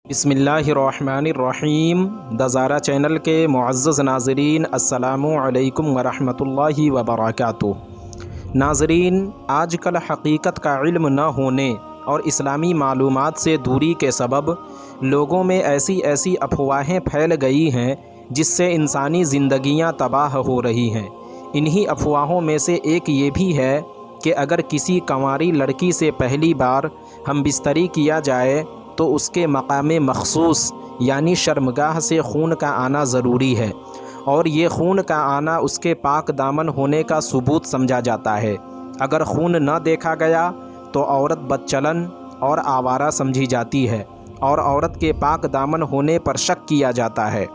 बिस्मिल्लाहिर्रहमानिर्रहीम। दज़ारा चैनल के मुअज़्ज़ज़ नाज़रीन, अस्सलामु अलैकुम वरहमतुल्लाहि वबरकातुहू। नाज़रीन, आजकल हकीकत का इल्म न होने और इस्लामी मालूमात से दूरी के सबब लोगों में ऐसी ऐसी अफवाहें फैल गई हैं जिससे इंसानी ज़िंदगियां तबाह हो रही हैं। इन्हीं अफवाहों में से एक ये भी है कि अगर किसी कंवारी लड़की से पहली बार हम बिस्तरी किया जाए तो उसके मकाम मखसूस यानी शर्मगाह से खून का आना ज़रूरी है, और ये खून का आना उसके पाक दामन होने का सबूत समझा जाता है। अगर खून न देखा गया तो औरत बदचलन और आवारा समझी जाती है और औरत के पाक दामन होने पर शक किया जाता है,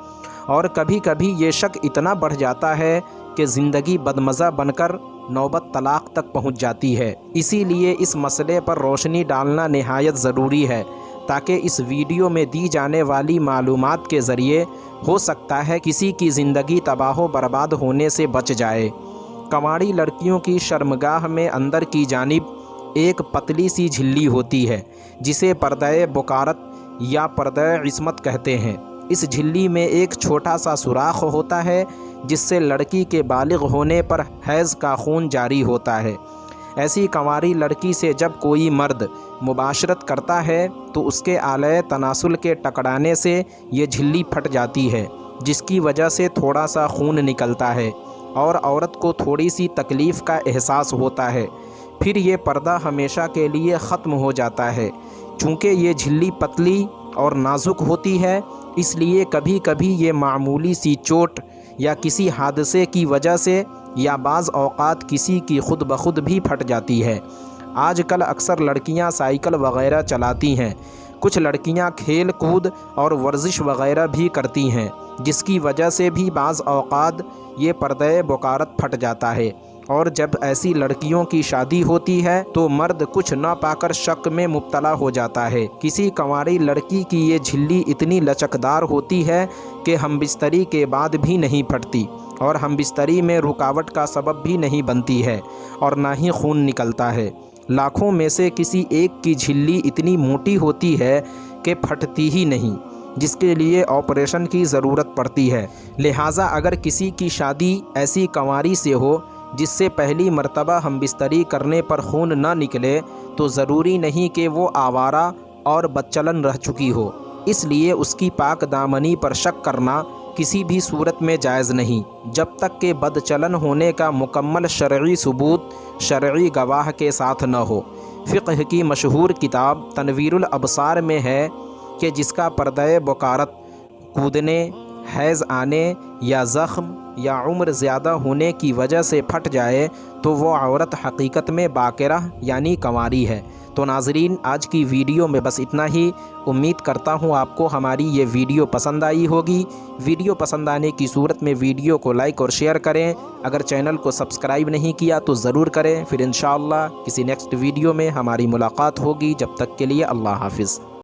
और कभी कभी ये शक इतना बढ़ जाता है कि ज़िंदगी बदमज़ा बनकर नौबत तलाक़ तक पहुँच जाती है। इसीलिए इस मसले पर रोशनी डालना निहायत ज़रूरी है ताकि इस वीडियो में दी जाने वाली मालूमात के ज़रिए हो सकता है किसी की ज़िंदगी तबाह बर्बाद होने से बच जाए। कंवारी लड़कियों की शर्मगाह में अंदर की जानिब एक पतली सी झिल्ली होती है जिसे पर्दे बुकारत या पर्दे इस्मत कहते हैं। इस झिल्ली में एक छोटा सा सुराख होता है जिससे लड़की के बालिग होने पर हैज़ का खून जारी होता है। ऐसी कंवारी लड़की से जब कोई मर्द मुबाशरत करता है तो उसके आलय तनासुल के टकराने से ये झिल्ली फट जाती है, जिसकी वजह से थोड़ा सा खून निकलता है और औरत को थोड़ी सी तकलीफ़ का एहसास होता है। फिर ये पर्दा हमेशा के लिए ख़त्म हो जाता है। चूँकि ये झिल्ली पतली और नाजुक होती है, इसलिए कभी कभी ये मामूली सी चोट या किसी हादसे की वजह से या बाज़ औक़ात किसी की खुद ब खुद भी फट जाती है। आजकल अक्सर लड़कियां साइकिल वग़ैरह चलाती हैं। कुछ लड़कियां खेल कूद और वर्जिश वग़ैरह भी करती हैं, जिसकी वजह से भी बाज़ औक़ात ये पर्दे बुकारत फट जाता है। और जब ऐसी लड़कियों की शादी होती है तो मर्द कुछ न पाकर शक में मुब्तला हो जाता है। किसी कंवारी लड़की की ये झिल्ली इतनी लचकदार होती है कि हम बिस्तरी के बाद भी नहीं फटती और हम बिस्तरी में रुकावट का सबब भी नहीं बनती है और ना ही खून निकलता है। लाखों में से किसी एक की झिल्ली इतनी मोटी होती है कि फटती ही नहीं, जिसके लिए ऑपरेशन की ज़रूरत पड़ती है। लिहाजा अगर किसी की शादी ऐसी कंवारी से हो जिससे पहली मर्तबा हम बिस्तरी करने पर खून न निकले, तो ज़रूरी नहीं कि वो आवारा और बदचलन रह चुकी हो। इसलिए उसकी पाक दामनी पर शक करना किसी भी सूरत में जायज़ नहीं, जब तक कि बदचलन होने का मुकम्मल शरई सबूत शरई गवाह के साथ न हो। फ़िक़्ह की मशहूर किताब तनवीरुल अबसार में है कि जिसका पर्दे बुकारत कूदने, हैज़ आने या ज़ख्म या उम्र ज़्यादा होने की वजह से फट जाए तो वो औरत हकीकत में बाकिरा यानी कंवारी है। तो नाज़रीन, आज की वीडियो में बस इतना ही। उम्मीद करता हूँ आपको हमारी ये वीडियो पसंद आई होगी। वीडियो पसंद आने की सूरत में वीडियो को लाइक और शेयर करें। अगर चैनल को सब्सक्राइब नहीं किया तो ज़रूर करें। फिर इंशाअल्लाह किसी नेक्स्ट वीडियो में हमारी मुलाकात होगी। जब तक के लिए अल्लाह हाफ़िज़।